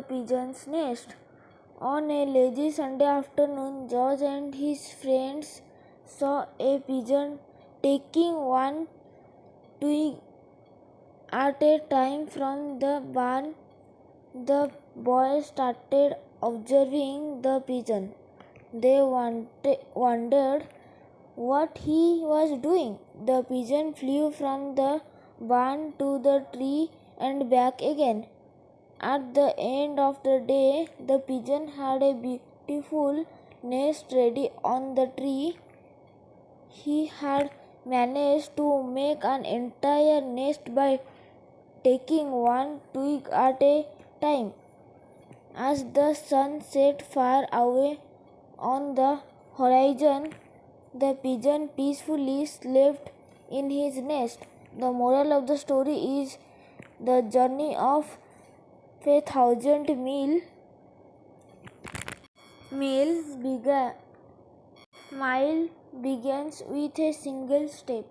pigeon's nest. On a lazy Sunday afternoon, George and his friends saw a pigeon taking one twig at a time from the barn. The boys started observing the pigeon. They wondered what he was doing. The pigeon flew from the barn to the tree and back again. At the end of the day, the pigeon had a beautiful nest ready on the tree. He had managed to make an entire nest by taking one twig at a time. As the sun set far away on the horizon, the pigeon peacefully slept in his nest. The moral of the story is the journey of a thousand mile begins with a single step.